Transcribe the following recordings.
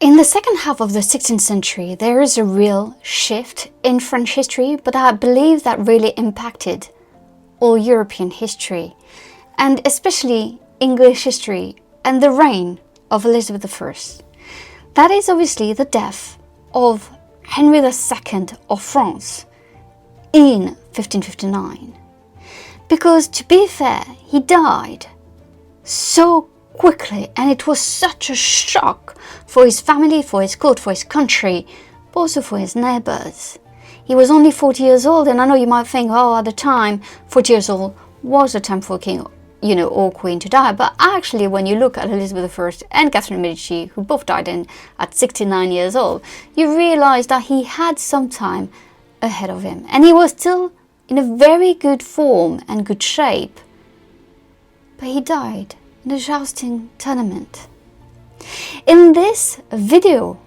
In the second half of the 16th century, there is a real shift in French history, but I believe that really impacted all European history, and especially English history and the reign of Elizabeth I. That is obviously the death of Henry II of France in 1559. Because to be fair, he died so quickly, and it was such a shock for his family, for his court, for his country, but also for his neighbours. He was only 40 years old, and I know you might think, oh, at the time, 40 years old was the time for a king, or queen to die. But actually, when you look at Elizabeth I and Catherine de Medici, who both died at 69 years old, you realise that he had some time ahead of him. And he was still in a very good form and good shape. But he died in a jousting tournament. In this video,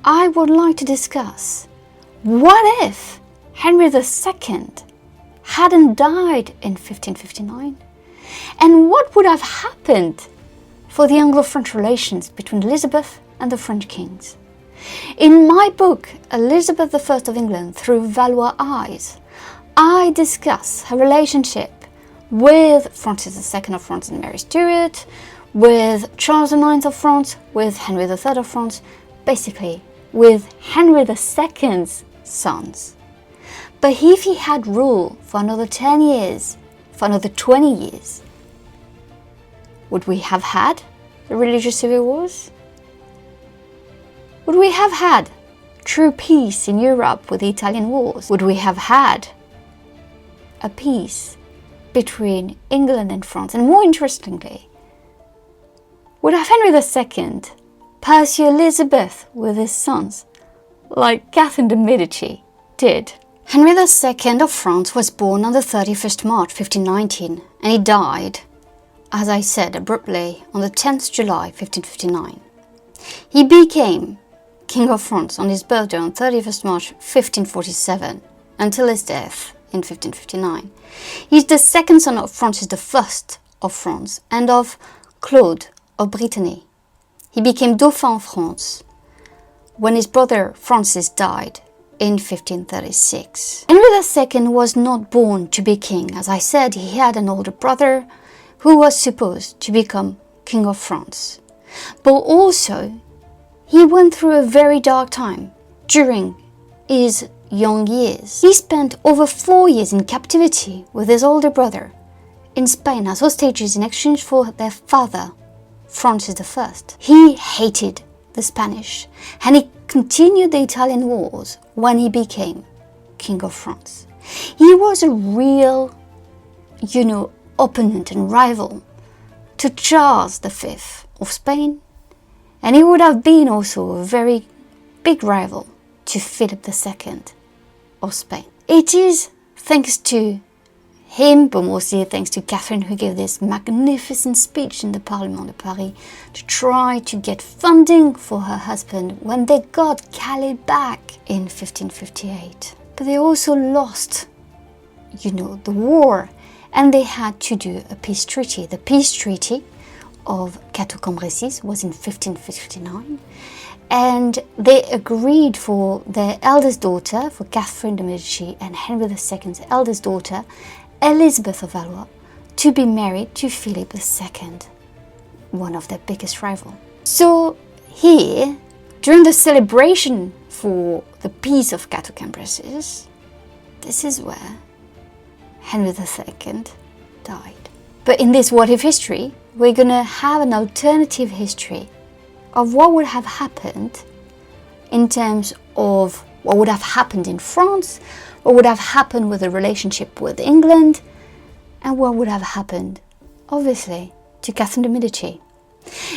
I would like to discuss, what if Henry II hadn't died in 1559? And what would have happened for the Anglo-French relations between Elizabeth and the French kings? In my book, Elizabeth I of England Through Valois Eyes, I discuss her relationship with Francis II of France and Mary Stuart, with Charles IX of France, with Henry III of France, basically with Henry II's sons. But if he had ruled for another 10 years, for another 20 years, would we have had the religious civil wars? Would we have had true peace in Europe with the Italian wars? Would we have had a peace between England and France? And more interestingly, would have Henry II pursue Elizabeth with his sons, like Catherine de Medici did? Henry II of France was born on the 31st March 1519, and he died, as I said, abruptly on the 10th July 1559. He became King of France on his birthday on 31st March 1547, until his death in 1559. He is the second son of Francis I of France and of Claude of Brittany. He became Dauphin of France when his brother Francis died in 1536. Henry II was not born to be king. As I said, he had an older brother who was supposed to become King of France. But also, he went through a very dark time during his young years. He spent over 4 years in captivity with his older brother in Spain as hostages in exchange for their father, Francis I. He hated the Spanish, and he continued the Italian wars when he became King of France. He was a real, opponent and rival to Charles V of Spain, and he would have been also a very big rival to Philip II of Spain. It is thanks to him, but mostly thanks to Catherine, who gave this magnificent speech in the Parlement de Paris to try to get funding for her husband when they got Calais back in 1558. But they also lost, the war, and they had to do a peace treaty. The peace treaty of Cateau-Cambrésis was in 1559, and they agreed for their eldest daughter, for Catherine de Medici and Henry II's eldest daughter, Elizabeth of Valois, to be married to Philip II, one of their biggest rivals. So here, during the celebration for the peace of Cateau-Cambrésis, this is where Henry II died. But in this what if history, we're going to have an alternative history of what would have happened in terms of what would have happened in France, what would have happened with the relationship with England, and what would have happened, obviously, to Catherine de Medici.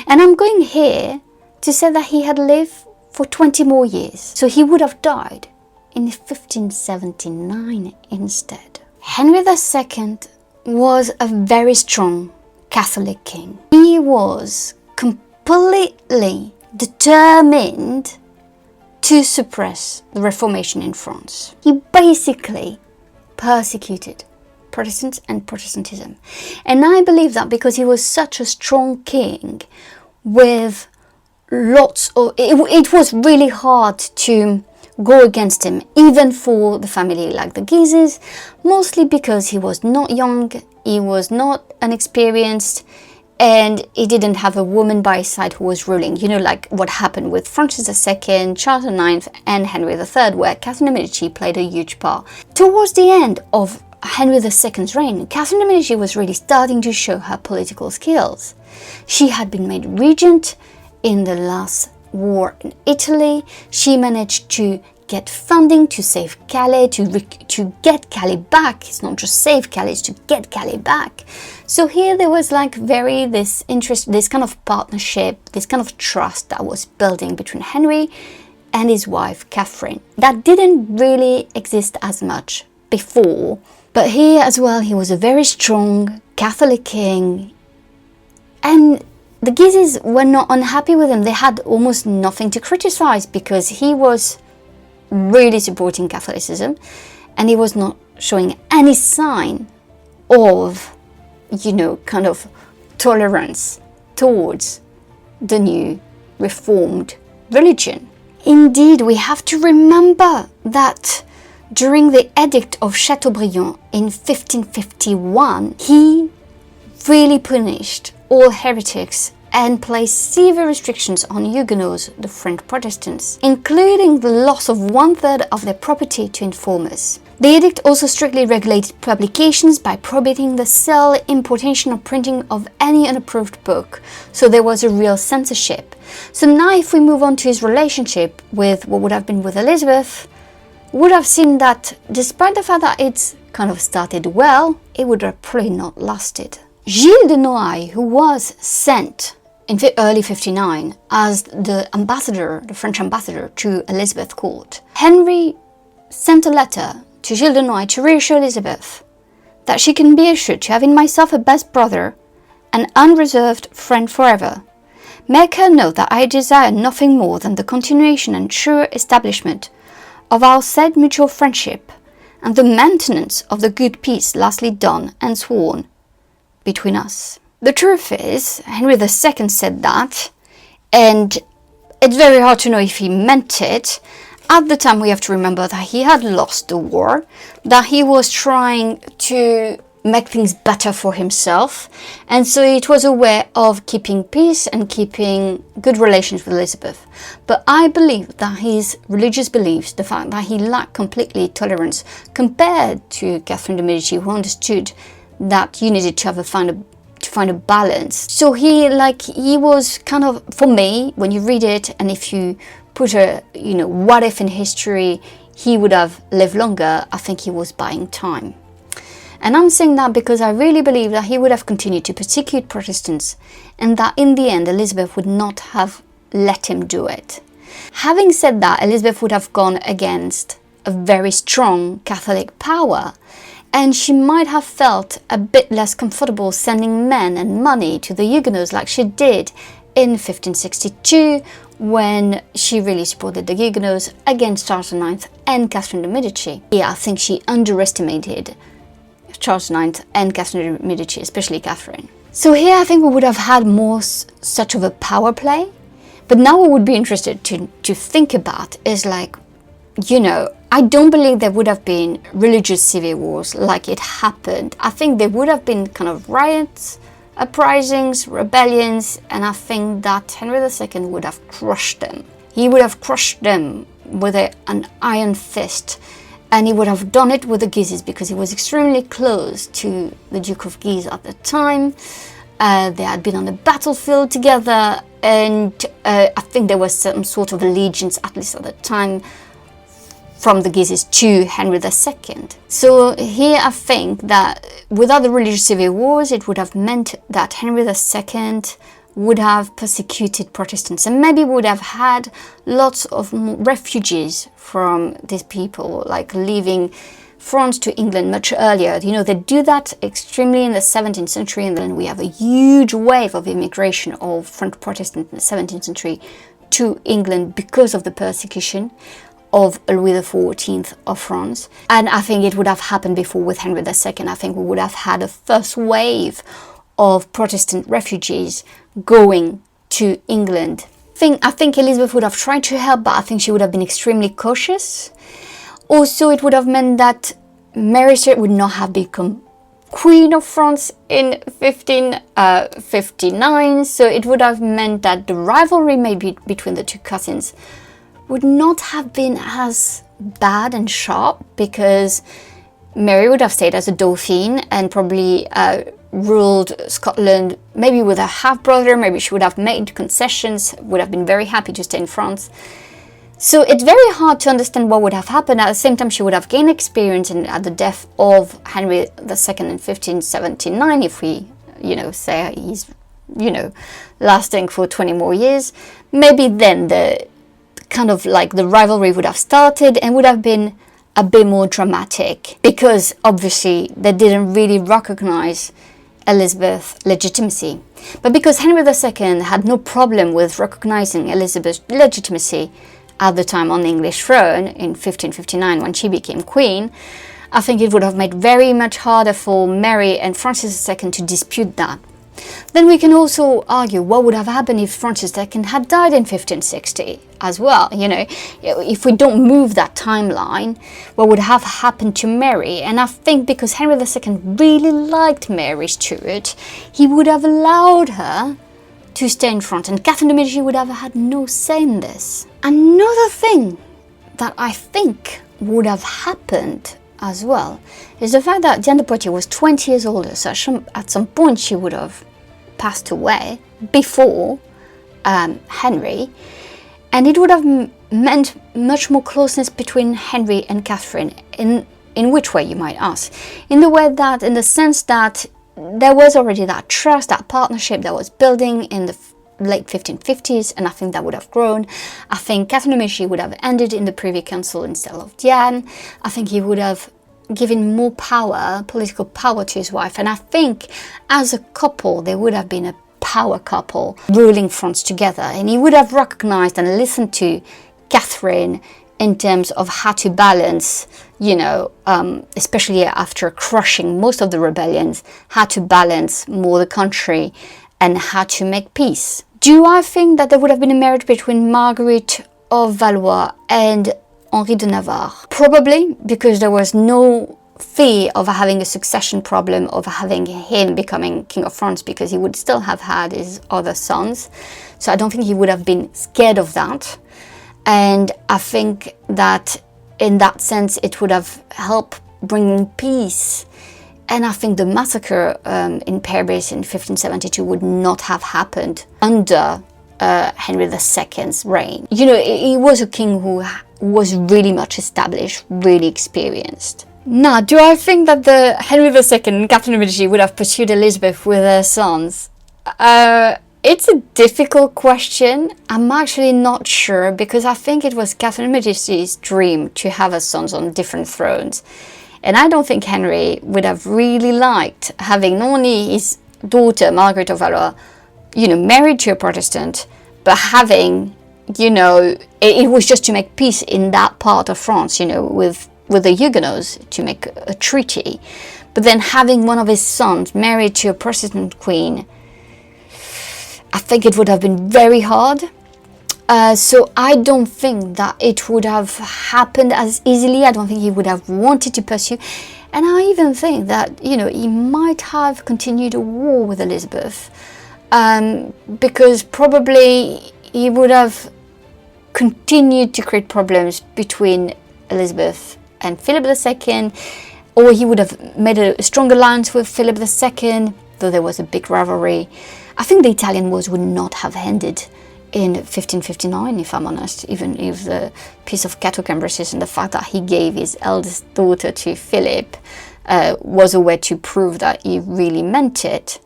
And I'm going here to say that he had lived for 20 more years, so he would have died in 1579 instead. Henry II was a very strong Catholic king. He was completely determined to suppress the Reformation in France. He basically persecuted Protestants and it was really hard to go against him, even for the family like the Guises, mostly because he was not young, he was not inexperienced, and he didn't have a woman by his side who was ruling. You know, like what happened with Francis II, Charles IX, and Henry III, where Catherine de Medici played a huge part. Towards the end of Henry II's reign, Catherine de Medici was really starting to show her political skills. She had been made regent in the last war in Italy. She managed to get funding to save Calais, to get Calais back. It's not just save Calais, it's to get Calais back. So here there was like this kind of partnership, this kind of trust that was building between Henry and his wife Catherine. That didn't really exist as much before. But here as well, he was a very strong Catholic king, and the Guises were not unhappy with him. They had almost nothing to criticize because he was really supporting Catholicism and he was not showing any sign of, kind of tolerance towards the new reformed religion. Indeed, we have to remember that during the Edict of Chateaubriand in 1551, he really punished all heretics and placed severe restrictions on Huguenots, the French Protestants, including the loss of 1/3 of their property to informers. The edict also strictly regulated publications by prohibiting the sale, importation or printing of any unapproved book, so there was a real censorship. So now if we move on to his relationship with what would have been with Elizabeth, we would have seen that despite the fact that it's kind of started well, it would have probably not lasted. Gilles de Noailles, who was sent in the early 59 as the French ambassador to Elizabeth's court, Henry sent a letter to Gilles de Noailles to reassure Elizabeth that she can be assured to have in myself a best brother, an unreserved friend forever. Make her know that I desire nothing more than the continuation and sure establishment of our said mutual friendship, and the maintenance of the good peace lastly done and sworn between us. The truth is, Henry II said that, and it's very hard to know if he meant it. At the time, we have to remember that he had lost the war, that he was trying to make things better for himself, and so it was a way of keeping peace and keeping good relations with Elizabeth. But I believe that his religious beliefs, the fact that he lacked completely tolerance compared to Catherine de Medici, who understood that you needed to find a balance. So he was kind of, for me, when you read it, and if you put what if in history he would have lived longer, I think he was buying time. And I'm saying that because I really believe that he would have continued to persecute Protestants, and that in the end Elizabeth would not have let him do it. Having said that, Elizabeth would have gone against a very strong Catholic power, and she might have felt a bit less comfortable sending men and money to the Huguenots like she did in 1562, when she really supported the Huguenots against Charles IX and Catherine de Medici. Yeah, I think she underestimated Charles IX and Catherine de Medici, especially Catherine. So here I think we would have had more such of a power play. But now what would be interested to think about is I don't believe there would have been religious civil wars like it happened. I think there would have been kind of riots, uprisings, rebellions, and I think that Henry II would have crushed them. He would have crushed them with an iron fist, and he would have done it with the Guises because he was extremely close to the Duke of Guise at the time. They had been on the battlefield together, and I think there was some sort of allegiance, at least at the time, from the Guises to Henry II. So here I think that without the religious civil wars, it would have meant that Henry II would have persecuted Protestants, and maybe would have had lots of refugees from these people, like leaving France to England much earlier. They do that extremely in the 17th century, and then we have a huge wave of immigration of French Protestants in the 17th century to England because of the persecution of Louis XIV of France. And I think it would have happened before with Henry II. I think we would have had a first wave of Protestant refugees going to England think Elizabeth would have tried to help, but I think she would have been extremely cautious. Also, it would have meant that Mary Stuart would not have become Queen of France in 1559, so it would have meant that the rivalry maybe between the two cousins would not have been as bad and sharp, because Mary would have stayed as a Dauphine and probably ruled Scotland maybe with her half-brother. Maybe she would have made concessions, would have been very happy to stay in France. So it's very hard to understand what would have happened. At the same time, she would have gained experience at the death of Henry II in 1579, if we, say he's, lasting for 20 more years. Maybe then the kind of like the rivalry would have started and would have been a bit more dramatic, because obviously they didn't really recognize Elizabeth's legitimacy. But because Henry II had no problem with recognizing Elizabeth's legitimacy at the time on the English throne in 1559 when she became queen, I think it would have made very much harder for Mary and Francis II to dispute that. Then we can also argue what would have happened if Francis II had died in 1560 as well. If we don't move that timeline, what would have happened to Mary? And I think because Henry II really liked Mary Stuart, he would have allowed her to stay in France, and Catherine de Medici would have had no say in this. Another thing that I think would have happened as well is the fact that Diane de Poitiers was 20 years older, so at some point she would have passed away before Henry, and it would have meant much more closeness between Henry and Catherine. In which way, you might ask? In the sense that there was already that trust, that partnership that was building in the late 1550s, and I think that would have grown. I think Catherine de Medici would have ended in the Privy Council instead of Diane. I think he would have given more power, political power, to his wife, and I think as a couple they would have been a power couple ruling France together, and he would have recognized and listened to Catherine in terms of how to balance, especially after crushing most of the rebellions, how to balance more the country and how to make peace. Do I think that there would have been a marriage between Marguerite of Valois and Henri de Navarre? Probably, because there was no fear of having a succession problem, of having him becoming King of France, because he would still have had his other sons. So I don't think he would have been scared of that. And I think that in that sense it would have helped bring peace. And I think the massacre in Paris in 1572 would not have happened under Henry II's reign. He was a king who was really much established, really experienced. Now, do I think that the Henry II and Catherine de Medici would have pursued Elizabeth with their sons? It's a difficult question. I'm actually not sure, because I think it was Catherine de Medici's dream to have her sons on different thrones. And I don't think Henry would have really liked having not only his daughter, Margaret of Valois, married to a Protestant, but having, it was just to make peace in that part of France, with the Huguenots, to make a treaty. But then having one of his sons married to a Protestant queen, I think it would have been very hard. So I don't think that it would have happened as easily. I don't think he would have wanted to pursue. And I even think that, he might have continued a war with Elizabeth, because probably he would have continued to create problems between Elizabeth and Philip II, or he would have made a strong alliance with Philip II, though there was a big rivalry. I think the Italian wars would not have ended in 1559, if I'm honest, even if the piece of Cato Cambrensis and the fact that he gave his eldest daughter to Philip was a way to prove that he really meant it.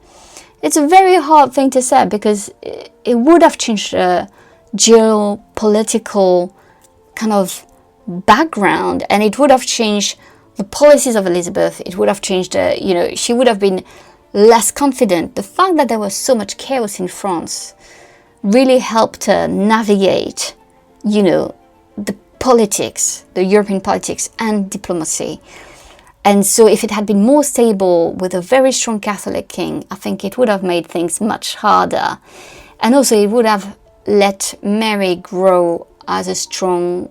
It's a very hard thing to say, because it would have changed the geopolitical kind of background, and it would have changed the policies of Elizabeth. It would have changed, she would have been less confident. The fact that there was so much chaos in France really helped her navigate, the politics, the European politics and diplomacy. And so if it had been more stable with a very strong Catholic king, I think it would have made things much harder. And also it would have let Mary grow as a strong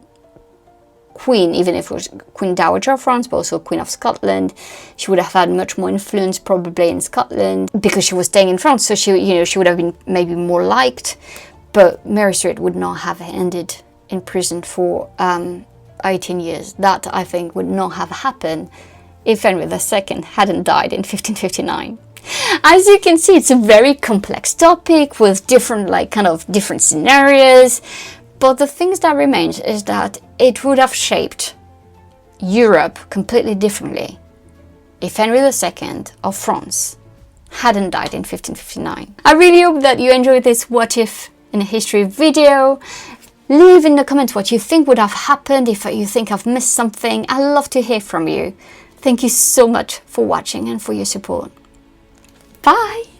queen, even if it was Queen Dowager of France, but also Queen of Scotland. She would have had much more influence probably in Scotland because she was staying in France, so she would have been maybe more liked. But Mary Stuart would not have ended in prison for 18 years. That, I think, would not have happened if Henry II hadn't died in 1559. As you can see, it's a very complex topic with different scenarios. But the things that remains is that it would have shaped Europe completely differently if Henry II of France hadn't died in 1559. I really hope that you enjoyed this What If in a History video. Leave in the comments what you think would have happened, if you think I've missed something. I love to hear from you. Thank you so much for watching and for your support. Bye!